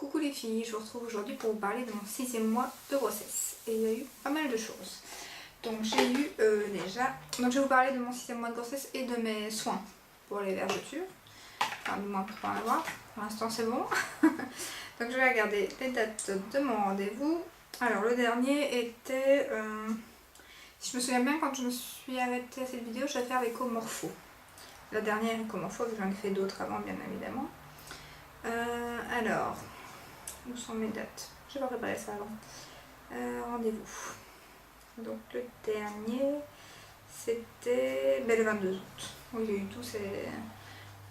Coucou les filles, je vous retrouve aujourd'hui pour vous parler de mon 6e mois de grossesse. Et il y a eu pas mal de choses. Donc j'ai eu déjà... Donc je vais vous parler de mon 6e mois de grossesse et de mes soins pour les vergetures. Enfin du moins pour pas en avoir. Pour l'instant c'est bon. Donc je vais regarder les dates de mon rendez-vous. Alors le dernier était... si je me souviens bien, quand je me suis arrêtée à cette vidéo, je vais faire l'écomorpho. La dernière écomorpho, j'en ai fait d'autres avant bien évidemment. Alors, où sont mes dates? Je vais préparer ça avant. Rendez-vous. Donc le dernier, c'était le 22 août. Oui, j'ai eu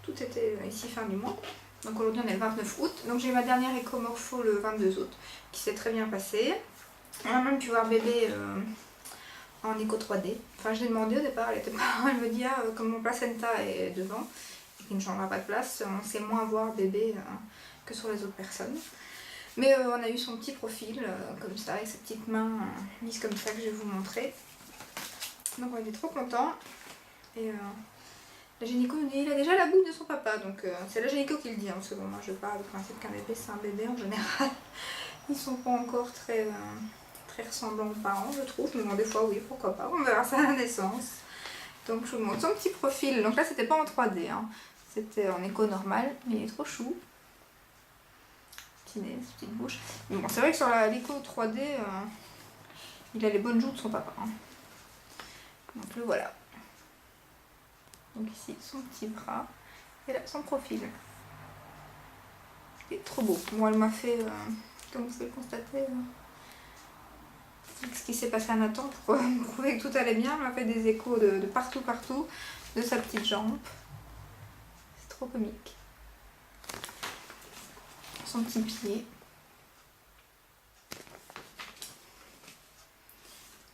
tout était ici fin du mois. Donc aujourd'hui on est le 29 août. Donc j'ai eu ma dernière écomorpho le 22 août, qui s'est très bien passée. On a même pu voir bébé en écho 3D. Enfin je l'ai demandé au départ, elle me dit comme mon placenta est devant, qui ne changera pas de place, on sait moins voir bébé que sur les autres personnes. Mais on a eu son petit profil comme ça, avec ses petites mains mises comme ça que je vais vous montrer. Donc on était trop contents. Et la gynéco nous dit il a déjà la bouille de son papa, donc c'est la gynéco qui le dit, parce que bon, moi je pars du principe qu'un bébé c'est un bébé en général. Ils sont pas encore très ressemblants aux parents je trouve, mais bon des fois oui, pourquoi pas, on verra ça à la naissance. Donc je vous montre son petit profil, donc là c'était pas en 3D, hein. C'était en écho normal, mais il est trop chou. Petit nez, petite bouche. Mais bon, c'est vrai que sur l'écho 3D, il a les bonnes joues de son papa. Hein. Donc le voilà. Donc ici, son petit bras. Et là, son profil. Il est trop beau. Bon, elle m'a fait, comme vous pouvez le constater, ce qui s'est passé à Nathan pour me prouver que tout allait bien. Elle m'a fait des échos de partout, de sa petite jambe. C'est trop comique. Son petit pied.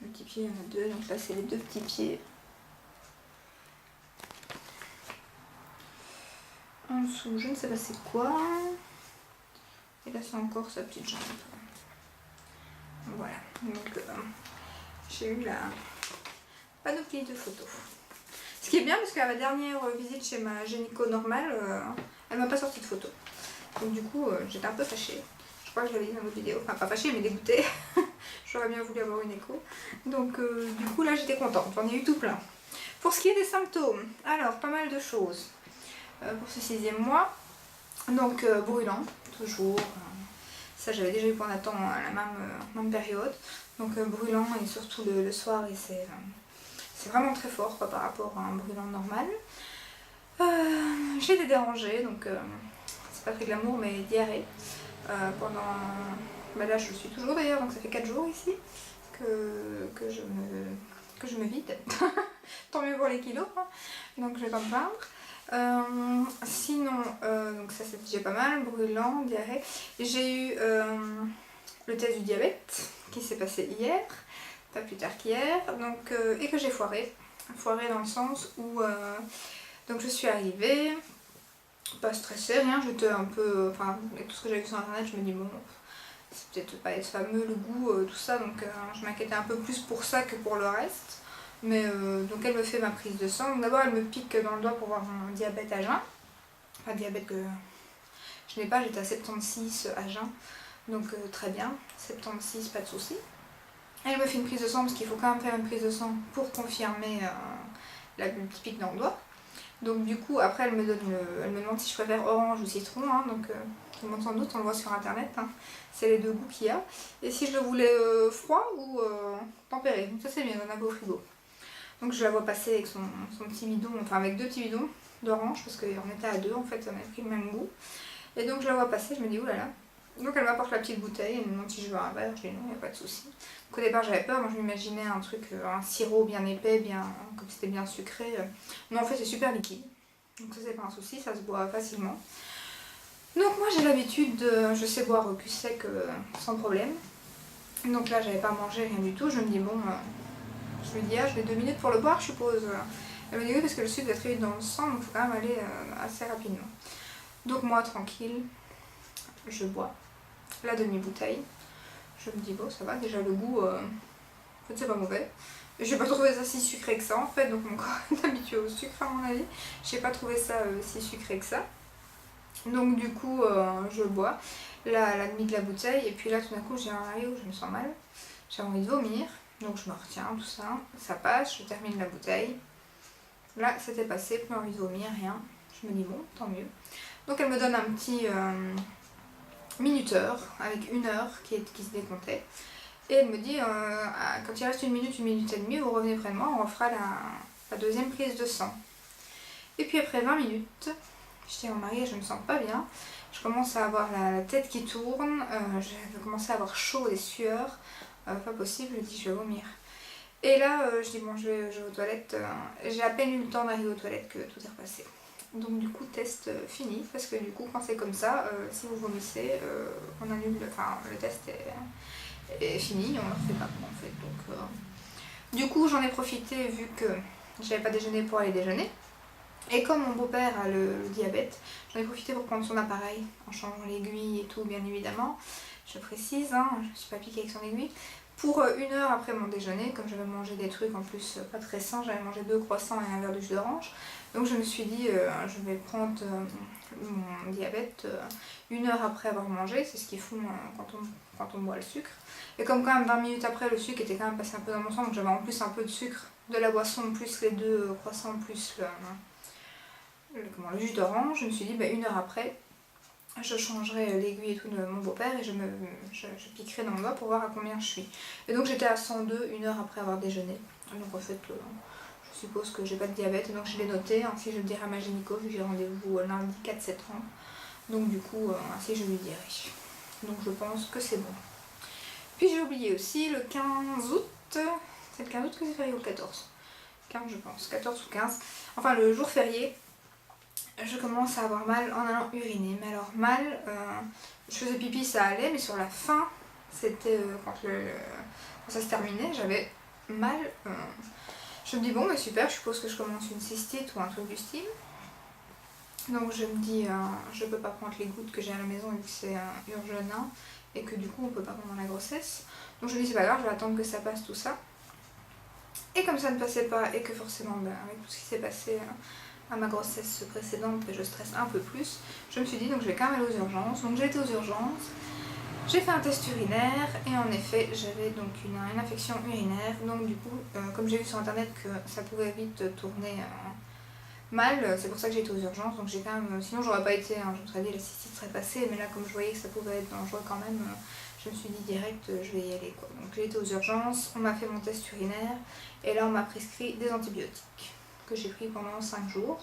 Le petit pied, il y en a deux, donc là c'est les deux petits pieds. En dessous, je ne sais pas c'est quoi. Et là c'est encore sa petite jambe. Voilà, donc j'ai eu la panoplie de photos. Ce qui est bien parce qu'à ma dernière visite chez ma gynéco normale, elle m'a pas sorti de photos. Donc du coup, j'étais un peu fâchée. Je crois que je l'avais dit dans votre vidéo. Enfin, pas fâchée, mais dégoûtée. J'aurais bien voulu avoir une écho. Donc du coup, là, j'étais contente. J'en ai eu tout plein. Pour ce qui est des symptômes, alors, pas mal de choses. Pour ce 6e mois, donc brûlant, toujours. Ça, j'avais déjà eu pour Nathan à la même période. Donc brûlant, et surtout le soir, et c'est vraiment très fort quoi, par rapport à un brûlant normal. J'ai été dérangée, donc... c'est pas très glamour mais diarrhée pendant... là je suis toujours d'ailleurs, donc ça fait 4 jours ici que je me vide. Tant mieux pour les kilos, hein. Donc je vais pas me plaindre. Sinon, donc ça c'est déjà pas mal, brûlant, diarrhée. J'ai eu le test du diabète qui s'est passé hier, pas plus tard qu'hier, donc et que j'ai foiré dans le sens où donc je suis arrivée pas stressée, rien, j'étais un peu, enfin avec tout ce que j'avais vu sur internet, je me dis bon, c'est peut-être pas être fameux le goût, tout ça, donc je m'inquiétais un peu plus pour ça que pour le reste. Mais donc elle me fait ma prise de sang, donc d'abord elle me pique dans le doigt pour voir mon diabète à jeun, enfin diabète que je n'ai pas, j'étais à 76 à jeun, donc très bien, 76, pas de soucis. Elle me fait une prise de sang parce qu'il faut quand même faire une prise de sang pour confirmer le petit pic dans le doigt. Donc du coup après elle me demande si je préfère orange ou citron, hein, donc tout le monde sans doute, on le voit sur internet, hein, c'est les deux goûts qu'il y a. Et si je le voulais froid ou tempéré, donc ça c'est bien, on a beau frigo. Donc je la vois passer avec son petit bidon, enfin avec 2 petits bidons d'orange, parce qu'on était à 2 en fait, on avait pris le même goût. Et donc je la vois passer, je me dis oulala. Donc elle m'apporte la petite bouteille, elle me demande si je veux un verre, je dis non, il n'y a pas de souci. Donc au départ j'avais peur, moi je m'imaginais un truc, un sirop bien épais, comme c'était bien sucré. Mais en fait c'est super liquide, donc ça c'est pas un souci, ça se boit facilement. Donc moi j'ai l'habitude je sais boire au cul sec sans problème. Donc là j'avais pas mangé, rien du tout, je me dis bon, je lui dis j'ai 2 minutes pour le boire je suppose. Elle me dit oui parce que le sucre va très vite dans le sang, donc il faut quand même aller assez rapidement. Donc moi tranquille, je bois la demi-bouteille. Je me dis bon ça va, déjà le goût, en fait c'est pas mauvais. J'ai pas trouvé ça si sucré que ça en fait, donc mon corps est habitué au sucre à mon avis. J'ai pas trouvé ça si sucré que ça. Donc du coup je bois. la demi de la bouteille. Et puis là tout d'un coup j'ai un arrêt où je me sens mal. J'ai envie de vomir. Donc je me retiens, tout ça. Ça passe, je termine la bouteille. Là c'était passé, plus envie de vomir, rien. Je me dis bon, tant mieux. Donc elle me donne un petit minuteur avec 1 heure qui se décomptait. Et elle me dit, quand il reste 1 minute et demie, vous revenez près de moi, on refera la deuxième prise de sang. Et puis après 20 minutes, je dis à mon mari, je ne me sens pas bien. Je commence à avoir la tête qui tourne, je commence à avoir chaud, des sueurs. Pas possible, je dis je vais vomir. Et là, je dis bon, je vais aux toilettes. J'ai à peine eu le temps d'arriver aux toilettes que tout est repassé. Donc du coup, test fini, parce que du coup, quand c'est comme ça, si vous vomissez, on annule, le test est fini, on ne le refait pas en fait. Donc, du coup, j'en ai profité vu que j'avais pas déjeuné pour aller déjeuner. Et comme mon beau-père a le diabète, j'en ai profité pour prendre son appareil en changeant l'aiguille et tout, bien évidemment. Je précise, hein, je ne suis pas piquée avec son aiguille. Pour 1 heure après mon déjeuner, comme j'avais mangé des trucs en plus pas très sains, j'avais mangé 2 croissants et un verre de jus d'orange. Donc je me suis dit, je vais prendre mon diabète 1 heure après avoir mangé, c'est ce qu'ils font quand on boit le sucre. Et comme quand même 20 minutes après, le sucre était quand même passé un peu dans mon sang, donc j'avais en plus un peu de sucre de la boisson, plus les 2 croissants, plus le jus d'orange, je me suis dit 1 heure après, je changerai l'aiguille et tout de mon beau-père et je piquerai dans mon doigt pour voir à combien je suis. Et donc j'étais à 102 1 heure après avoir déjeuné. Donc en fait, je suppose que j'ai pas de diabète, donc je l'ai noté, ainsi je le dirai à ma gynéco vu que j'ai rendez-vous lundi 4 septembre. Donc du coup, ainsi je lui dirai. Donc je pense que c'est bon. Puis j'ai oublié aussi le 15 août, c'est le 15 août que c'est férié ou le 14 ? 15 je pense, 14 ou 15, enfin le jour férié. Je commence à avoir mal en allant uriner, mais alors mal, je faisais pipi, ça allait, mais sur la fin, c'était quand ça se terminait, j'avais mal. Je me dis bon, mais super, je suppose que je commence une cystite ou un truc du style. Donc je me dis, je peux pas prendre les gouttes que j'ai à la maison vu que c'est urgelin et que du coup on peut pas pendant la grossesse. Donc je me dis c'est pas grave, je vais attendre que ça passe tout ça. Et comme ça ne passait pas et que forcément avec tout ce qui s'est passé à ma grossesse précédente, je stresse un peu plus, je me suis dit donc je vais quand même aller aux urgences. Donc j'ai été aux urgences, j'ai fait un test urinaire et en effet j'avais donc une infection urinaire. Donc du coup, comme j'ai vu sur internet que ça pouvait vite tourner mal, c'est pour ça que j'ai été aux urgences. Donc j'ai quand même, sinon j'aurais pas été, je me serais dit la cystite serait passée, mais là comme je voyais que ça pouvait être dangereux quand même, je me suis dit direct je vais y aller quoi. Donc j'ai été aux urgences, on m'a fait mon test urinaire et là on m'a prescrit des antibiotiques que j'ai pris pendant 5 jours.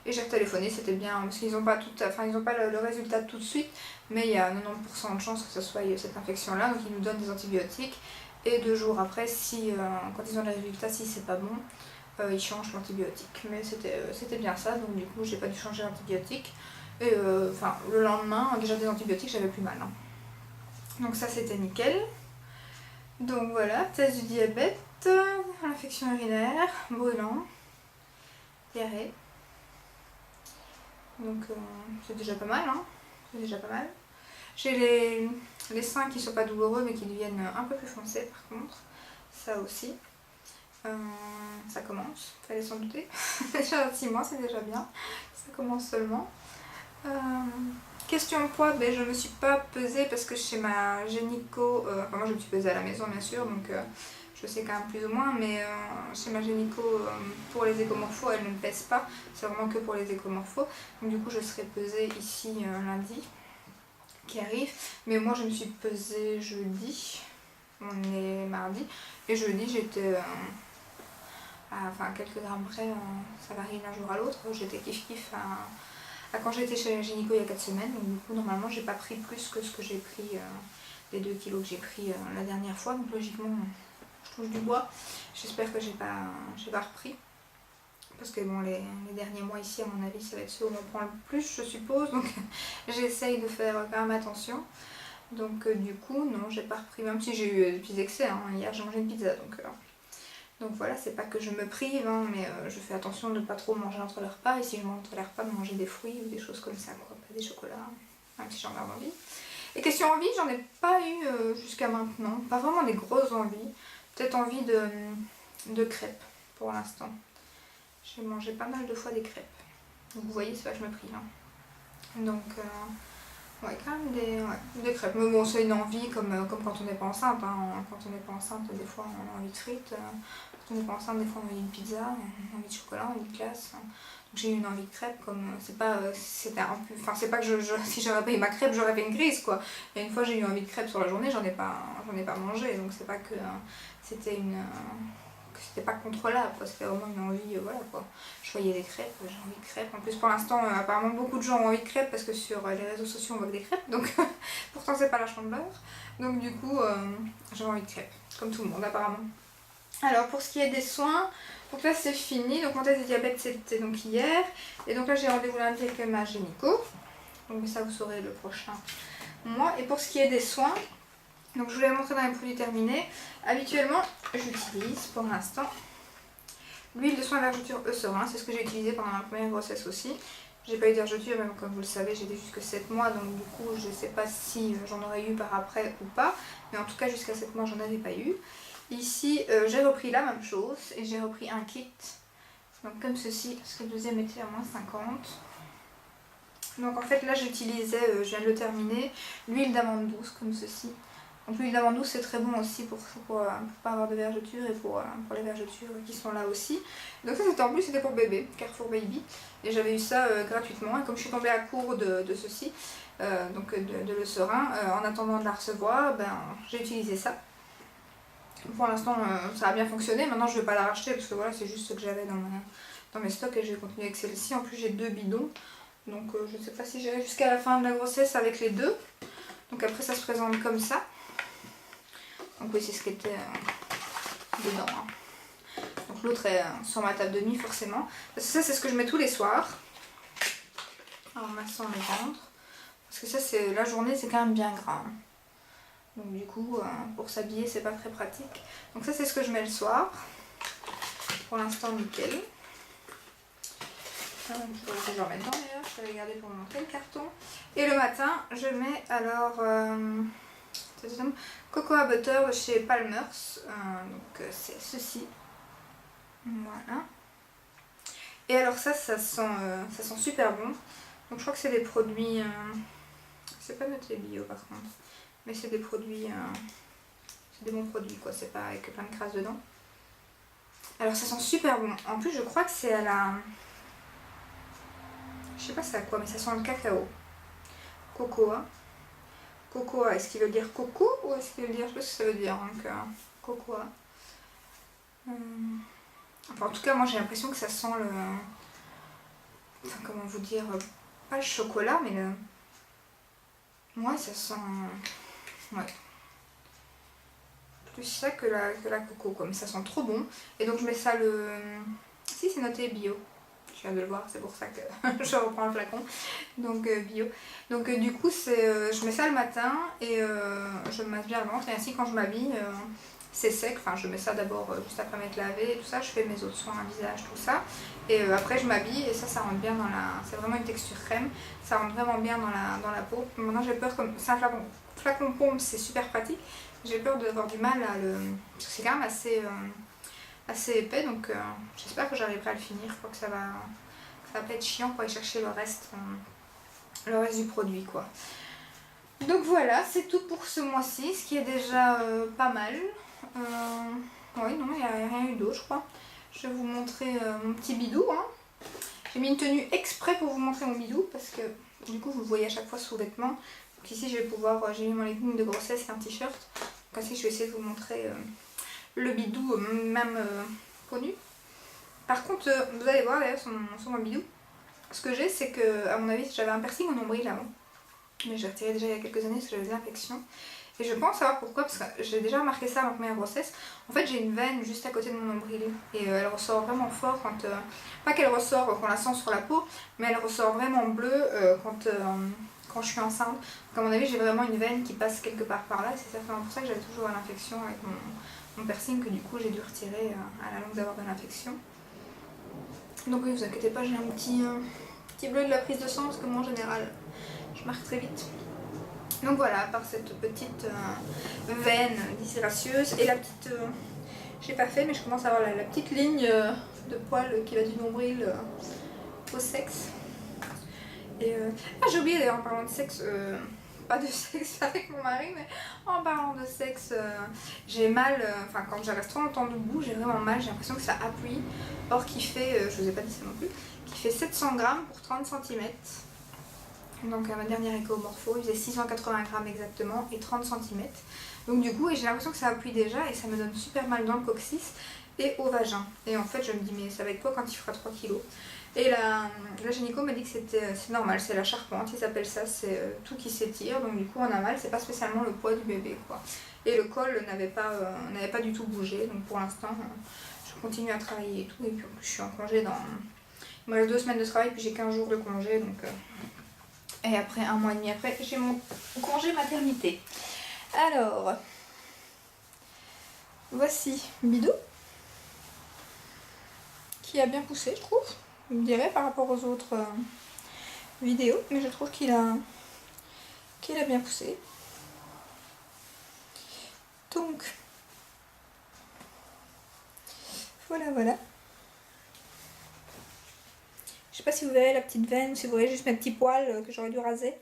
Et j'ai retéléphoné, c'était bien, parce qu'ils n'ont pas, ils ont pas le résultat tout de suite, mais il y a 90% de chances que ce soit cette infection-là, donc ils nous donnent des antibiotiques. Et 2 jours après, quand ils ont les résultats, si c'est pas bon, ils changent l'antibiotique. Mais c'était bien ça, donc du coup j'ai pas dû changer l'antibiotique. Et le lendemain, déjà des antibiotiques, j'avais plus mal. Hein. Donc ça c'était nickel. Donc voilà, test du diabète, infection urinaire, brûlant. Diarrhée. Donc c'est déjà pas mal, hein. C'est déjà pas mal. J'ai les seins qui sont pas douloureux mais qui deviennent un peu plus foncés par contre. Ça aussi. Ça commence, fallait s'en douter. Déjà 6 mois, c'est déjà bien. Ça commence seulement. Question poids, je me suis pas pesée parce que chez ma gynéco, moi je me suis pesée à la maison bien sûr, donc je sais quand même plus ou moins, mais chez ma gynéco, pour les échomorphos, elle ne me pèse pas, c'est vraiment que pour les échomorphos. Donc du coup, je serai pesée ici lundi, qui arrive. Mais moi, je me suis pesée jeudi, on est mardi, et jeudi, j'étais à quelques grammes près, ça varie d'un jour à l'autre, j'étais kiff-kiff à quand j'étais chez la gynéco il y a 4 semaines, donc du coup, normalement, j'ai pas pris plus que ce que j'ai pris, les 2 kilos que j'ai pris la dernière fois, donc logiquement, je touche du bois. J'espère que j'ai pas repris. Parce que bon, les derniers mois ici, à mon avis, ça va être ceux où on prend le plus, je suppose. Donc j'essaye de faire quand même attention. Donc du coup, non, j'ai pas repris. Même si j'ai eu des petits excès. Hein. Hier, j'ai mangé une pizza. Donc voilà, c'est pas que je me prive, hein, mais je fais attention de ne pas trop manger entre les repas. Et si je mange entre les repas, de manger des fruits ou des choses comme ça, quoi. Pas des chocolats, même si j'en ai envie. Et question envie, j'en ai pas eu jusqu'à maintenant. Pas vraiment des grosses envies. Peut-être envie de crêpes pour l'instant. J'ai mangé pas mal de fois des crêpes. Donc vous voyez, c'est là que je me prive. Hein. Donc Ouais, quand même des crêpes. Mais bon, c'est une envie comme quand on n'est pas enceinte. Hein. Quand on n'est pas enceinte, des fois on a envie de frites. Quand on n'est pas enceinte, des fois on a envie de pizza, on a envie de chocolat, on a envie de glace. Donc j'ai eu une envie de crêpes comme. C'est pas. C'était un peu. Enfin, c'est pas que si j'aurais pas eu ma crêpe, j'aurais fait une crise quoi. Et une fois j'ai eu envie de crêpes sur la journée, j'en ai pas mangé. Donc c'est pas que c'était une. Que c'était pas contrôlable quoi. C'était vraiment une envie, voilà quoi. Je voyais des crêpes, j'ai envie de crêpes. En plus pour l'instant, apparemment beaucoup de gens ont envie de crêpes parce que sur les réseaux sociaux on voit que des crêpes. Donc pourtant c'est pas la chandeleur. Donc du coup j'avais envie de crêpes, comme tout le monde apparemment. Alors pour ce qui est des soins, donc là c'est fini. Donc mon test de diabète c'était donc hier. Et donc là j'ai rendez-vous lundi avec ma gynéco. Donc ça vous saurez le prochain mois. Et pour ce qui est des soins, donc je vous l'ai montré dans les produits terminés. Habituellement j'utilise pour l'instant l'huile de soin à vergeture Eucerin, c'est ce que j'ai utilisé pendant ma première grossesse aussi. J'ai pas eu de vergeture, même comme vous le savez, j'ai jusque 7 mois, donc du coup je sais pas si j'en aurais eu par après ou pas. Mais en tout cas jusqu'à 7 mois j'en avais pas eu. Ici j'ai repris la même chose et j'ai repris un kit. Donc comme ceci, parce que le deuxième était à moins 50. Donc en fait là j'utilisais, je viens de le terminer, l'huile d'amande douce comme ceci. Donc l'huile d'amande douce c'est très bon aussi pour pas avoir de vergetures et pour les vergetures qui sont là aussi. Donc ça c'était en plus c'était pour bébé, Carrefour Baby. Et j'avais eu ça gratuitement et comme je suis tombée à court de ceci, donc de l'Eucerin, en attendant de la recevoir, ben, j'ai utilisé ça. Pour l'instant ça a bien fonctionné, maintenant je ne vais pas la racheter parce que voilà c'est juste ce que j'avais dans mes stocks et je vais continuer avec celle-ci. En plus j'ai 2 bidons, donc je ne sais pas si j'irai jusqu'à la fin de la grossesse avec les deux. Donc après ça se présente comme ça. Donc oui c'est ce qui était dedans. Hein. Donc l'autre est sur ma table de nuit forcément. Parce que ça c'est ce que je mets tous les soirs. En massant le ventre. Parce que ça c'est la journée c'est quand même bien gras. Hein. Donc du coup pour s'habiller c'est pas très pratique. Donc ça c'est ce que je mets le soir. Pour l'instant nickel. Je vais le remettre dans d'ailleurs. Je vais regarder pour vous montrer le carton. Et le matin je mets alors Cocoa Butter de chez Palmer's. Donc c'est ceci. Voilà. Et alors ça sent super bon. Donc je crois que c'est des produits, c'est pas noté bio par contre, mais c'est des produits, c'est des bons produits quoi, c'est pas avec plein de crasse dedans. Alors ça sent super bon. En plus je crois que c'est à la, je sais pas c'est à quoi, mais ça sent le cacao. Cocoa. Cocoa, est-ce qu'il veut dire coco ou est-ce qu'il veut dire, je sais pas ce que ça veut dire, donc cocoa. Enfin, en tout cas moi j'ai l'impression que ça sent le, enfin comment vous dire, pas le chocolat mais le, ouais ça sent, ouais, plus ça que la coco quoi, mais ça sent trop bon. Et donc je mets ça le, si c'est noté bio, je viens de le voir, c'est pour ça que je reprends le flacon, donc bio. Donc du coup je mets ça le matin et je me masse bien le ventre et ainsi quand je m'habille c'est sec, enfin je mets ça d'abord juste après m'être lavé et tout ça, je fais mes autres soins, un visage, tout ça. Et après je m'habille et ça rentre bien dans la, c'est vraiment une texture crème, ça rentre vraiment bien dans la peau. Maintenant j'ai peur, comme c'est un flacon pompe, c'est super pratique, j'ai peur d'avoir du mal à le, parce que c'est quand même assez épais, donc j'espère que j'arriverai à le finir, je crois que ça va pas être chiant pour aller chercher le reste du produit quoi. Donc voilà, c'est tout pour ce mois-ci, ce qui est déjà pas mal. Oui, non, il n'y a rien eu d'autre, je crois. Je vais vous montrer mon petit bidou. Hein. J'ai mis une tenue exprès pour vous montrer mon bidou parce que du coup vous le voyez à chaque fois sous vêtements. Donc ici je vais pouvoir, j'ai mis mon legging de grossesse et un t-shirt. Donc ainsi je vais essayer de vous montrer le bidou même connu. Par contre, vous allez voir d'ailleurs sur mon bidou, ce que j'ai c'est que à mon avis j'avais un piercing au nombril avant. Mais j'ai retiré déjà il y a quelques années parce que j'avais des infections. Et je pense savoir pourquoi, parce que j'ai déjà remarqué ça à ma première grossesse. En fait j'ai une veine juste à côté de mon nombril et elle ressort vraiment fort quand, pas qu'elle ressort quand on la sent sur la peau, mais elle ressort vraiment bleue quand je suis enceinte. Donc à mon avis j'ai vraiment une veine qui passe quelque part par là et c'est certainement pour ça que j'avais toujours l'infection avec mon piercing, que du coup j'ai dû retirer à la longue d'avoir de l'infection. Donc oui, vous inquiétez pas, j'ai un petit bleu de la prise de sang parce que moi en général je marque très vite. Donc voilà, par cette petite veine disgracieuse et la petite, j'ai pas fait mais je commence à avoir la petite ligne de poils qui va du nombril au sexe. Et j'ai oublié d'ailleurs en parlant de sexe, pas de sexe avec mon mari, mais en parlant de sexe, j'ai mal, enfin quand je reste trop longtemps debout, j'ai vraiment mal, j'ai l'impression que ça appuie. Or qui fait, je vous ai pas dit ça non plus, qui fait 700 grammes pour 30 cm. Donc ma dernière éco-morpho, il faisait 680 grammes exactement et 30 cm. Donc du coup, j'ai l'impression que ça appuie déjà et ça me donne super mal dans le coccyx et au vagin. Et en fait, je me dis, mais ça va être quoi quand il fera 3 kilos? Et la gynéco m'a dit que c'est normal, c'est la charpente, ils appellent ça, c'est tout qui s'étire. Donc du coup, on a mal, c'est pas spécialement le poids du bébé, quoi. Et le col n'avait pas du tout bougé, donc pour l'instant, je continue à travailler et tout. Et puis je suis en congé dans... Il me reste 2 semaines de travail, puis j'ai 15 jours de congé, donc... Et après 1 mois et demi après, j'ai mon congé maternité. Alors, voici Bidou, qui a bien poussé, je trouve. Je me dirais par rapport aux autres vidéos, mais je trouve qu'il a bien poussé. Donc, voilà. Je sais pas si vous verrez la petite veine, si vous voyez juste mes petits poils que j'aurais dû raser.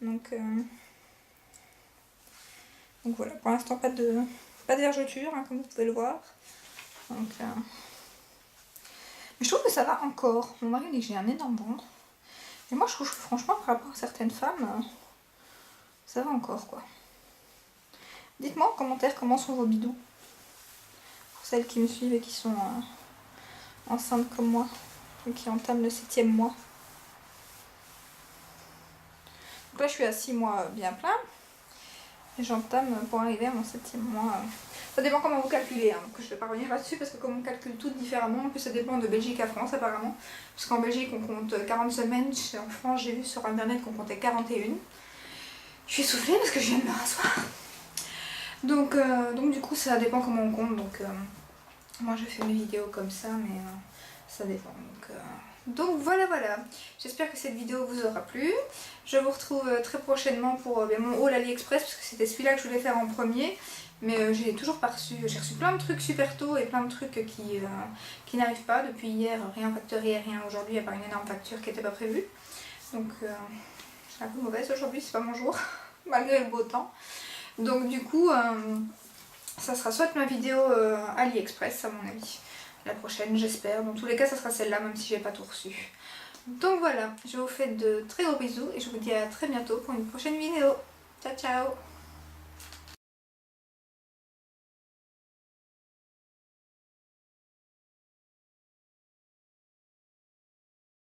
Donc voilà, pour l'instant pas de vergeture, hein, comme vous pouvez le voir. Donc, mais je trouve que ça va encore. Mon mari dit que j'ai un énorme ventre. Et moi je trouve que franchement par rapport à certaines femmes, ça va encore quoi. Dites-moi en commentaire comment sont vos bidous. Pour celles qui me suivent et qui sont enceintes comme moi. Et qui entament le 7e mois. Donc là je suis à 6 mois bien plein. Et j'entame pour arriver à mon 7e mois. Ça dépend comment vous calculez, hein. Donc je ne vais pas revenir là-dessus parce que comme on calcule tout différemment, en plus ça dépend de Belgique à France apparemment. Parce qu'en Belgique on compte 40 semaines, en France j'ai vu sur internet qu'on comptait 41. Je suis essoufflée parce que je viens de me rasseoir. Donc du coup ça dépend comment on compte. Donc moi je fais mes vidéos comme ça, mais ça dépend. Donc voilà. J'espère que cette vidéo vous aura plu. Je vous retrouve très prochainement pour mon haul AliExpress parce que c'était celui-là que je voulais faire en premier. Mais j'ai toujours pas reçu. J'ai reçu plein de trucs super tôt et plein de trucs qui n'arrivent pas. Depuis hier, rien facturé, rien aujourd'hui, à part une énorme facture qui n'était pas prévue. Donc je suis un peu mauvaise aujourd'hui, c'est pas mon jour, malgré le beau temps. Donc du coup, ça sera soit ma vidéo AliExpress à mon avis. La prochaine j'espère, dans tous les cas ça sera celle-là même si j'ai pas tout reçu. Donc voilà, je vous fais de très gros bisous et je vous dis à très bientôt pour une prochaine vidéo. Ciao ciao.